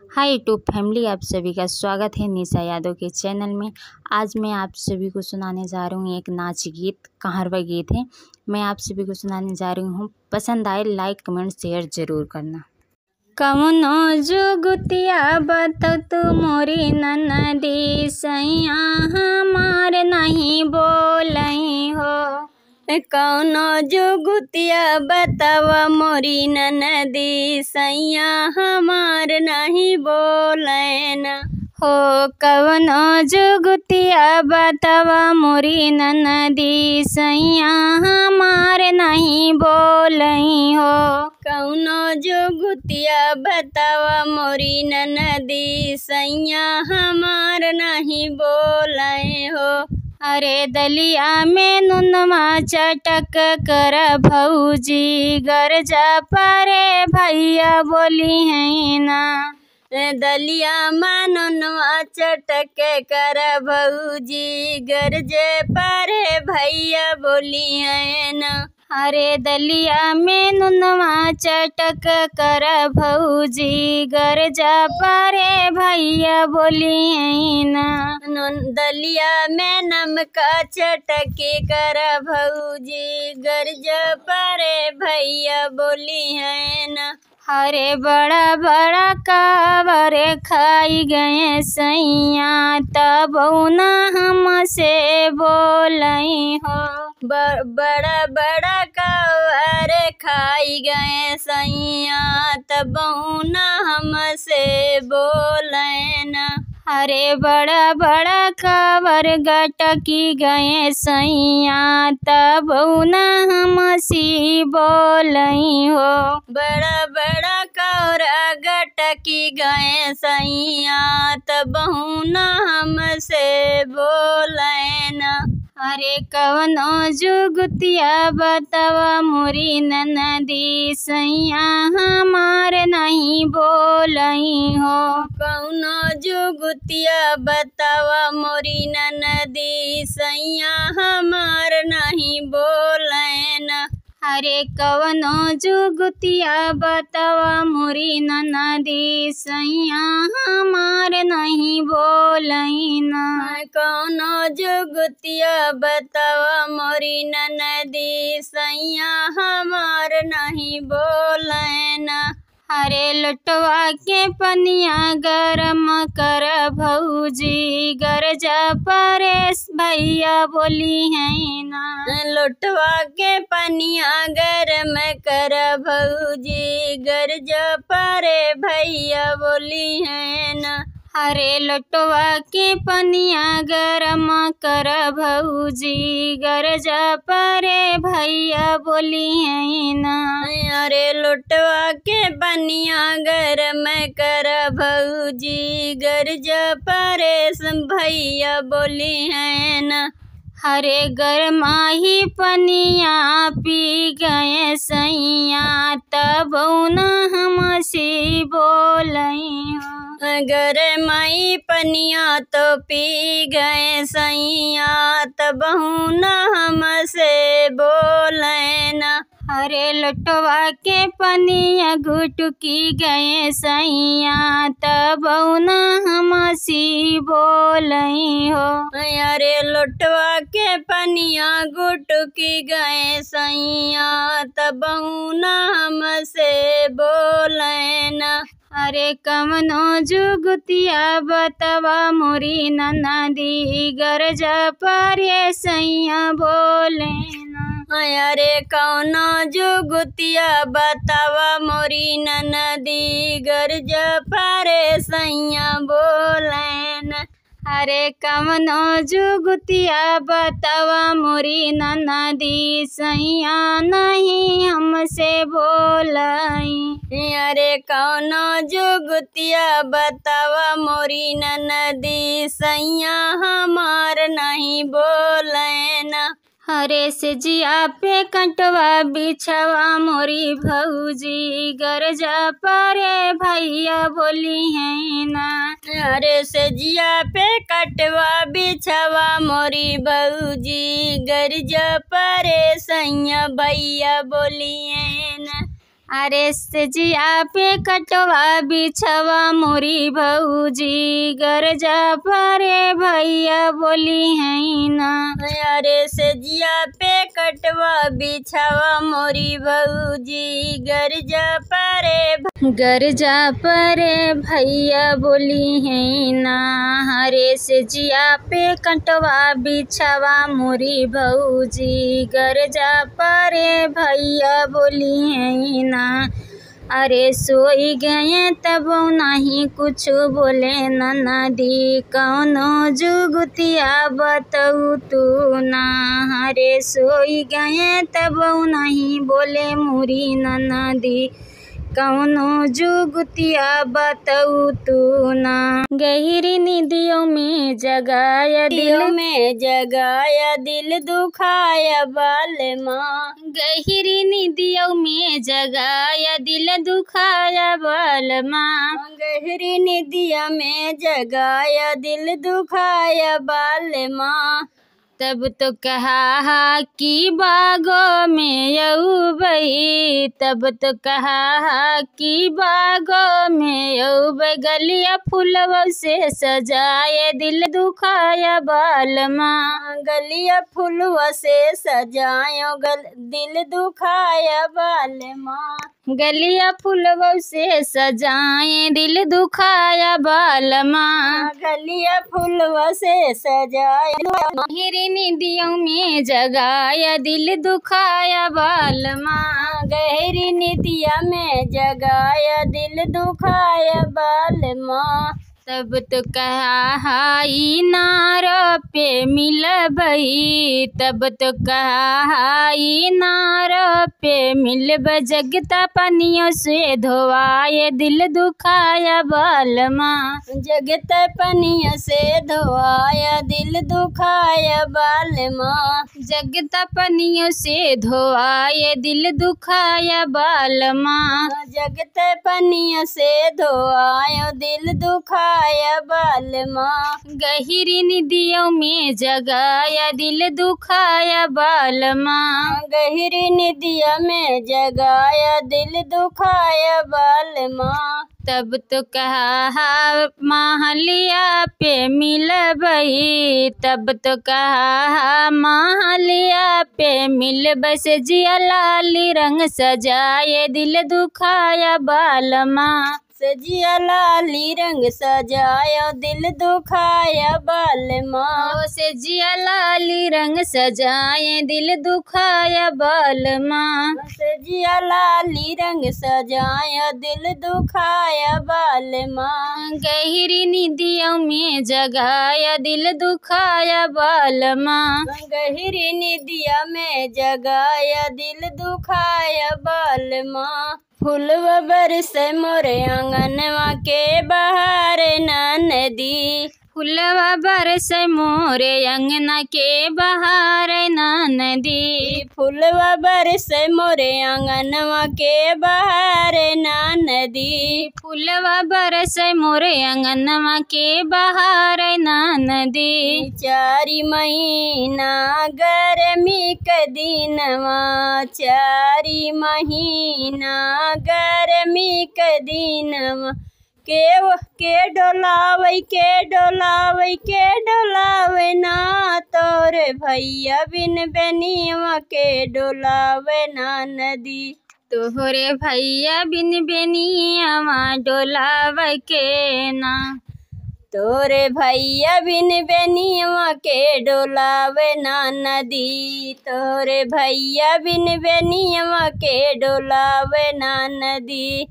Hi YouTube family, आप सभी का स्वागत है निशा यादव के चैनल में। आज मैं आप सभी को सुनाने जा रही हूँ एक नाच गीत, कहारवा गीत है। मैं आप सभी को सुनाने जा रही हूँ। पसंद आए लाइक कमेंट शेयर जरूर करना। कौनो जुगतिया बतौ तू मोरी ननदी, सैया हमार नहीं बोलई हो। कौनो जुगतिया बतावा मोरी ननदी, सैया हमार नहीं बोलन हो। कौनो जुगतिया बतावा मोरी ननदी, सैया हमार नहीं बोलई हो। कौनो जुगतिया बतावा मोरी ननदी, सैया हमार नहीं बोलई हो। अरे दलिया में नुनवा चटक कर भौजी, गरजा परे भैया बोली है ना। दलिया में नुनवा चटक कर भौजी, गरजे परे भैया बोली है ना। अरे दलिया में नुनवा चटक कर भौजी, गरजा परे भैया बोली है ना। दलिया में नमका चटके कर भौजी, गरजा परे भैया बोली है ना। अरे बड़ा बड़ा कावरे खाई गए सैया, तब न हमसे बोलई हो। बड़ा बड़ा कावरे खाई गए सैया, तब न हमसे बोलई ना। अरे बड़ा बड़ा कावर गटकी गए सैया, तब न हमसी बोलई हो। बड़ा बड़ा कावर गटकी गए सैया, तब न हमसे बोलई ना। अरे कौनो जुगतिया बतावा मोरी ननदी, सैया हमार नहीं बोलई हो। कौनो जुगतिया बतावा मोरी ननदी, सैया हमार नहीं बोलई ना। अरे कौनो जुगतिया बतावा मोरी ननदी, सैया हमार नहीं बोलई ना। कौनो जुगतिया बतावा मोरी ननदी, सैया हमार नहीं बोलई ना। अरे लुटवा के पनिया गरम कर भौजी, गरजा परेश भैया बोली है ना। लुटवा के पनिया गरम कर भौजी, गरजा परे भैया बोली है ना। अरे लुटवा के पनिया गरम कर भौजी, गरजा परे भैया बोली है ना। अरे लुटवा के पनिया गरम कर भौजी, गरजा परे भैया बोली है ना। अरे गरमाही पनिया पी गए सैया, तब न हमसी बोलई हो। गरमाई पनिया तो पी गए सैया, तब न हमसे बोलई ना। अरे लुटवा के पनिया गुटकी गए सैया, तब न हमसी बोलई हो। अरे लुटवा के पनिया गुटकी गए सैया, तब न हमसे बोलई ना। अरे कौनो जुगतिया बतावा मोरी ननदी, गरजा परे सैया बोले ना। अरे कौनो जुगतिया बतावा मोरी ननदी, गरजा परे सैया बोले ना। अरे कौनो जुगतिया बतावा मोरी ननदी, सैया नहीं हमसे बोलई। अरे कौनो जुगतिया बतावा मोरी ननदी, सैया हमार नहीं बोलई ना। अरे से जिया पे कटवा बिछवा मोरी भौजी, गरजा परे भैया बोली है ना। अरे से जिया पे कटवा बिछवा मोरी भौजी, गरजा परे सैया भैया बोली है ना। अरे से जिया पे कटवा बिछवा मोरी भौजी गरजा परे भैया बोली है ना। अरे से जिया पे कटवा बिछवा मोरी भौजी गरजा परे भैया बोली है ना। हरे से जिया पे कटवा बिछवा मोरी भौजी गरजा परे भैया बोली है ना। अरे सोई गए तब नहीं कुछ बोले ननदी कौनो जुगतिया बताऊ तू ना। हरे सोई गए तब नहीं बोले मुरी ननदी कौनो जुगतिया बताऊ तू ना। गहरी निदियों में जगाया दिल दुखाया बाल माँ। गहरी निदियों में जगाया दिल दुखाया बाल माँ। गहरी निदिया में जगाया दिल दुखाया बाल माँ। तब तो कहा कि बागों में यऊ बही। तब तो कहा कि बागों में यऊ गलिया फूलवा से सजाए दिल दुखाया बाल माँ। गलिया फूलवा से सजायो दिल दुखाया बाल माँ। गलिया फूलवा से सजाए दिल दुखाया बाल माँ। गलिया फूलवा से सजाए गहरी निदियों में जगाया दिल दुखाया बाल माँ। गहरी निदिया में जगाया दिल दुखाया बाल माँ। तब तो कहा नारो पे मिल बही। तब तो कहा नारो पे मिल जगता पनियों से धोवाए दिल दुखाया बाल माँ। जगता पनियों से धोवाया दिल दुखाया बाल माँ। जगता पनियों से धोवाए दिल दुखाया बाल माँ। जगता पनियों से धोवायो दिल दुखाया बाल माँ। गहरी निदियों में जगाया दिल दुखाया बाल माँ। गहरी निदिया में जगाया दिल दुखाया बाल माँ। तब तो कहा महलिया पे मिल बही। तब तो कहा महलिया पे मिल बस जिया लाली रंग सजाए दिल दुखाया बाल माँ। सजिया लाली रंग सजाया दिल दुखाया बाल माँ। सजिया लाली रंग सजाए दिल दुखाया बाल माँ। सजिया लाली रंग सजाया दिल दुखाया बाल माँ। गहरी निदियों में जगाया दिल दुखाया बाल माँ। गहरी निदिया में जगाया दिल दुखाया बाल माँ। फूलवा बरसे मोरे आंगनवा के बहार नदी। फूलवा बरसे मोरे अंगना के बहार नदी। फूलवा बरसे मोरे आंगनवा के बहार नदी। फूलवा बरसे मोरे अंगनवा के बहार नदी। चारी महीना गर्मी के दिनवा। चारी महीना गर्मी के दिनवा। के डोलावे ना तोरे भैया बिन बेनिया के डोलावे ना नदी। तोहरे भैया बिन बेनिया डोलावे के ना। तोरे भैया बिन बेनिया के डोलावे ना नदी। तोरे भैया बिन बेनिया के डोलावे ना नदी।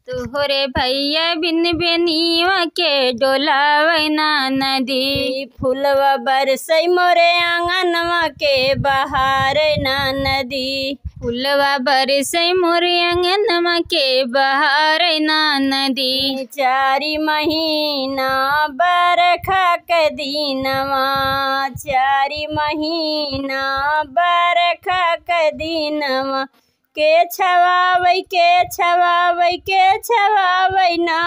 तोहरे भैया बिन बेनिया के डोलावे ना नदी। फूलवा बरसई मोरे आंगनवा के बहार ना नदी। फूलवा बरसई मोरे आंगनवा के बहार ना नदी। चारी महीना बरखा के दिनवा। चारी महीना बरखा के दिनवा। के छवावै ना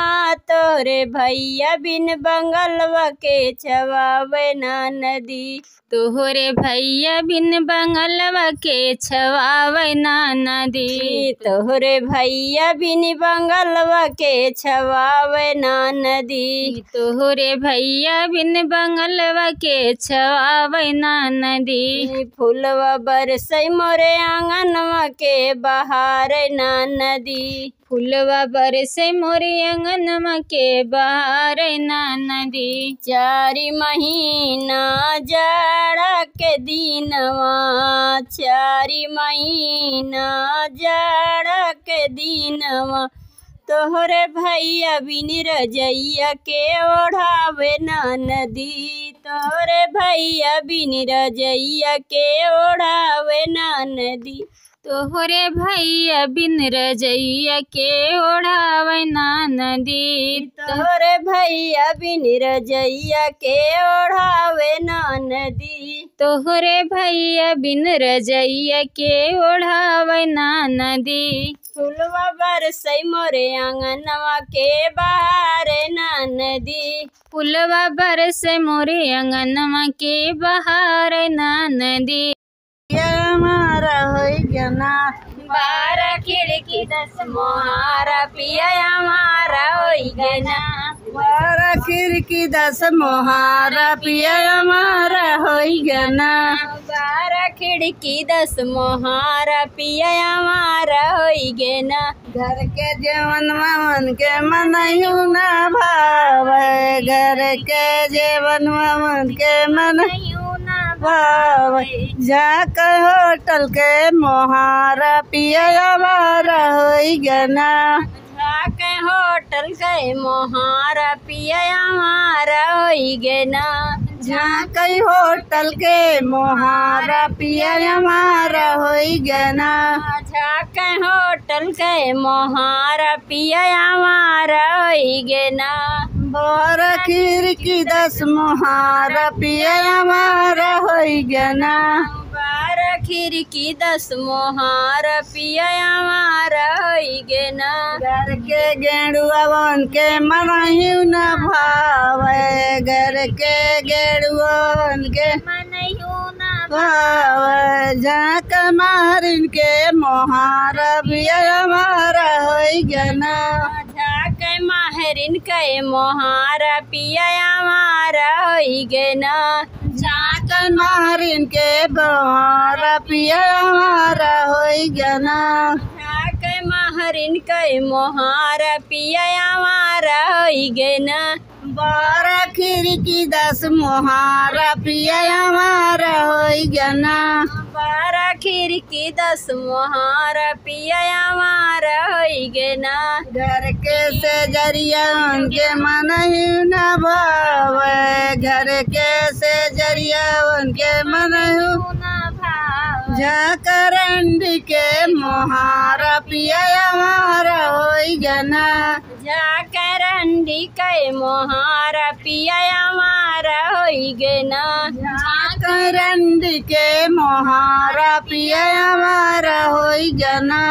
तोरे भैया बिन बंगलवा के छवावै ना नदी। तोहरे भैया बिन बंगलवा के छवावै ना नदी। तोहरे भैया बिन बंगलवा के छवावै ना नदी। तोहरे भैया बिन बंगलवा के छवावै ना नदी। फूलवा बरसै मोरे आंगनवा के बहारै ना नदी। फूलवा बरसै मोरे आंगनवा के बहारै ना नदी। चारि महीना जाड़ा के दिनवा, चारि महीना जाड़ा के दिनवा तोहरे भैया बिन रजैया के ओढ़ावे ना नदी। तोहरे भैया बिन रजैया के ओढ़ावे ना नदी। तोहरे भैया बिन रजैया के ओढ़ावे ना नदी। तोहरे भैया बिन रजैया के ओढ़ावे ना नदी। तोहरे भैया बिन रजैया के ओढ़ावे ना नदी। फूलवा बरसै मोरे आंगनवा के बहारै ना नदी। फूलवा बरसै मोरे आंगनवा के बहारै ना नदी। हमारा होई गना 12 खिड़की 10 मोहारा पिया हमारा होई गना। 12 खिड़की 10 मोहारा पिया हमारा होई गना। 12 खिड़की 10 मोहारा पिया हमारा होई गना। घर के जेवन मन के मनयू ना भावे, घर के जेवन मन के मनयू ना भावे। जाके होटल के मोहारा पिया हमारा होई गना। जाके होटल के मोहारा पिया हमारा होई गना। जाके होटल के मोहारा पिया हमारा होई गना। जाके होटल के मोहारा पिया हमारा होई गना। 12 खिड़की 10 मोहारा पिया हमारा होई गना। 12 खिड़की 10 मोहारा पिया हमारा होई गना। घर के गेड़ुआ बन के मनयू न भावे, घर के गेड़ुआ बन के मनयू न भावे। जाक मारिन के मोहारा पिया हमारा होई गना। जाक माहरिन के मोहारा पिया हमारा होई गना। जाक माहरिन के मोहारा पिया हमारा होई गना। जाक माहरिन के मोहारा पिया हमारा होई गना। 12 खिड़की 10 मोहारा पिया हमारा होई गना। 12 खिड़की 10 मोहारा पिया हमारा होई गना। घर के से जरिया उनके मनयू न भावे, घर के से जरिया उनके मनयू न भावे। जाकरंडी के मोहारा पिया हमारा होई गना। जाकरंडी के मोहारा पिया हमारा होई गना। जाकरंडी के मोहारा पिया हमारा होई गना।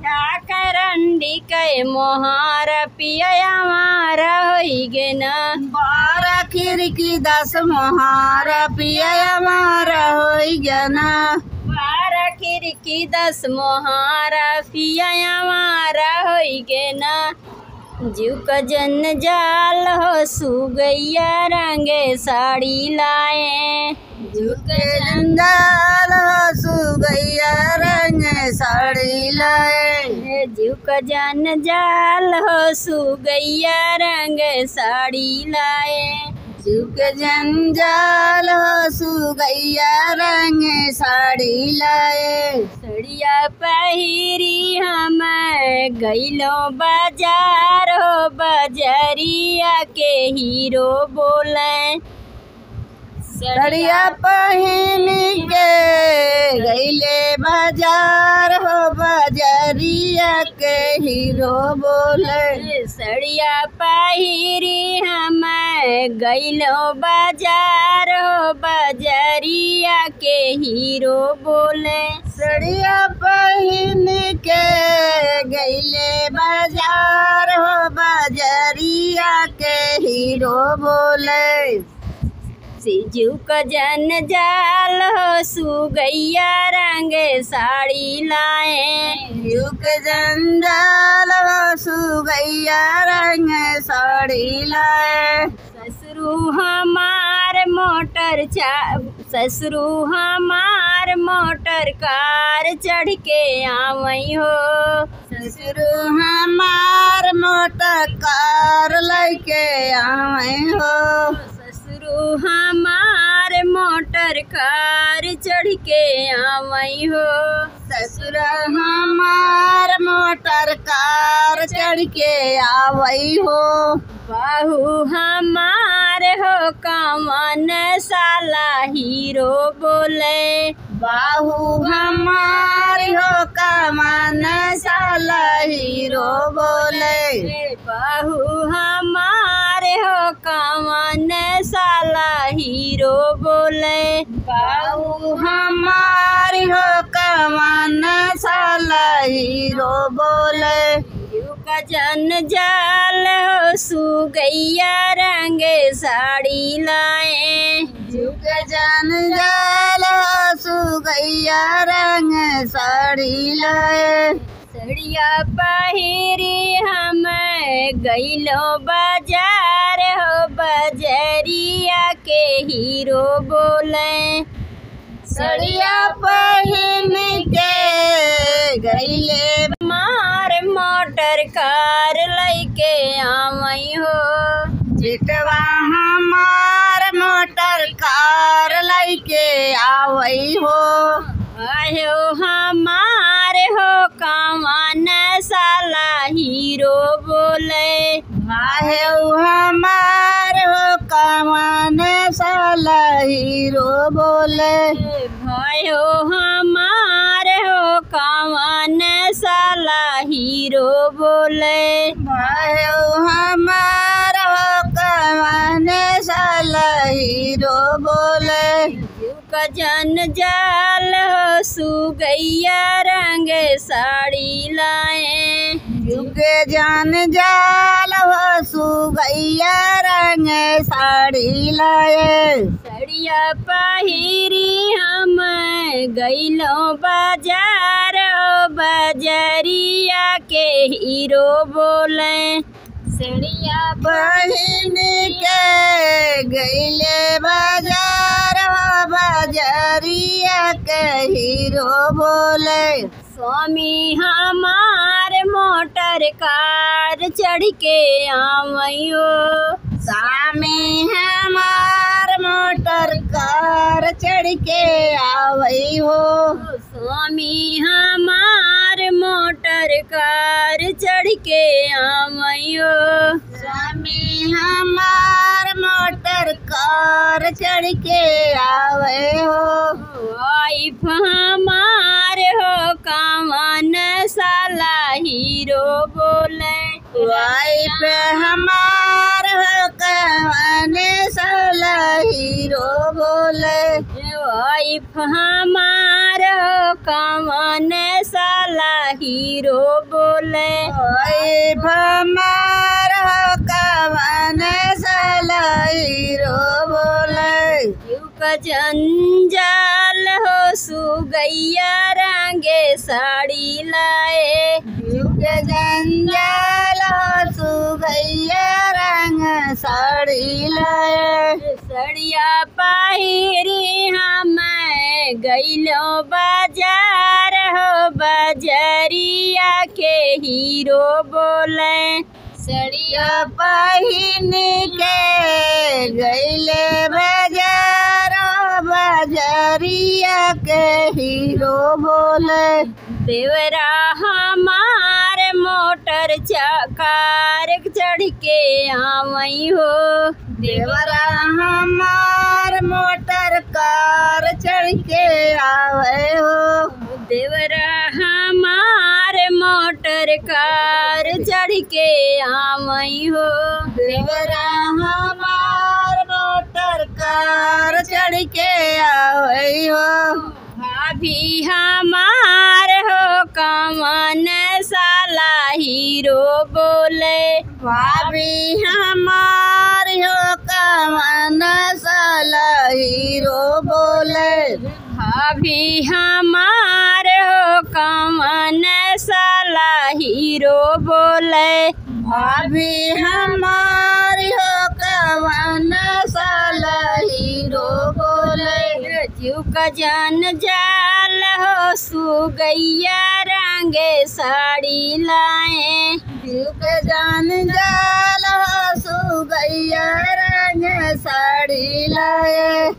जाकरंडी के मोहारा पिया हमारा होई गना। 12 खिड़की 10 मोहारा पिया हमारा होई गना। 12 खिड़की 10 मोहारा पिया हमारा होई गना। जीव का जंजाल हो सुगैया रंगे साड़ी लाए। जीव का जंजाल हो सुगैया रंगे साड़ी लाए। जीव का जंजाल हो सुगैया रंगे साड़ी लाए। जीव के जंजाल हो सुगैया रंगे साड़ी लाए। सड़िया पहिरी हम गइलो बाजार हो, बजरिया के हीरो बोले। सड़िया पहिन के गइले बाजार हो, बजरिया के हीरो बोले। सड़िया पहिरी हम गइलो बाजार हो, बजरिया के हीरो बोले। सड़िया पहिन के गईले बाजार हो बाजरिया के हीरो बोले सिजू का जन जाल हो सुगैया रंग साड़ी लाए युग जंजाल हो सुगैया रंग साड़ी लाए ससुरु हमार मोटर कार चढ़ के आवई हो ससुरु हमार मोटर कार लेके आवई हो ससुरु हमार मोटर कार चढ़ के आवई हो ससुर हमार मोटर कार चढ़ के आवई हो बाहू हमार हो कवन साला हीरो बोले बाहू हमार हो कवन साला हीरो बोले बाहू हमार हो कवन साला हीरो बोले बाहू हमार हो कवन साला हीरो बोले का जन जाल हो सुगैया रंग साड़ी लाए युग जन जाल हो सुगैया रंग साड़ी लाए सड़िया पहिरी हम गईलो बाजार हो बजरिया के हीरो बोले सड़िया पहिन के गईले मोटर कार लेके आवई हो जितवा हमार मोटर कार लेके आवई हो आयो हमार हो कवन साला हीरो बोले आयो हमार हो कवन साला हीरो बोले भयो हमार हो कवन साला हीरो बोले भयो हमार हो कवन साला हीरो बोले का जन जाल हो सुगैया रंग साड़ी लाए युग जन जाल हो सुगैया रंग साड़ी लाए सड़िया पहिरी हम गईलो बाजार हो बजरिया के हीरो बोले सड़िया पहिन के गईले बाजार हो बजरिया के हीरो बोले स्वामी हमार मोटर कार चढ़ के आवई हो स्वामी हमार मोटर कार चढ़ के आवई हो स्वामी हमार मोटर कार चढ़ के आवई हो स्वामी हमार मोटर कार चढ़ के आवे हो वाइफ हमार हो कवन साला हीरो बोले वाइफ हमार हो कवन साला हीरो बोले वाइफ हमार हो कवन साला हीरो बोले वाइफ हमार हो कवन साला हीरो बोले युग जंजाल हो सुगैया रंगे साड़ी लाए युग जंजाल हो सुगैया रंग साड़ी लाए सड़िया पहिरी हम गईलो बाजार हो बजरिया के हीरो बोले सड़िया पहिन के गईले बाजार हो बजरिया के हीरो बोले देवरा हमार मोटर कार चढ़ के आवई हो देवरा हमार मोटर कार चढ़ के आवे हो देवरा हमार मोटर कार चढ़ के आवई हो देवरा हमार मोटर कार चढ़ के आवई हो भाभी हमार हो कवन साला हीरो बोले। भाभी हमार हो कवन साला हीरो बोले। भाभी हमार हो कवन साला हीरो बोले। भाभी हमार हो कवन साला हीरो बोले। जीव का जन जाल हो सुगैया रंगे साड़ी लाए। जीव के जान जाल हो सुगैया रंग साड़ी लाए।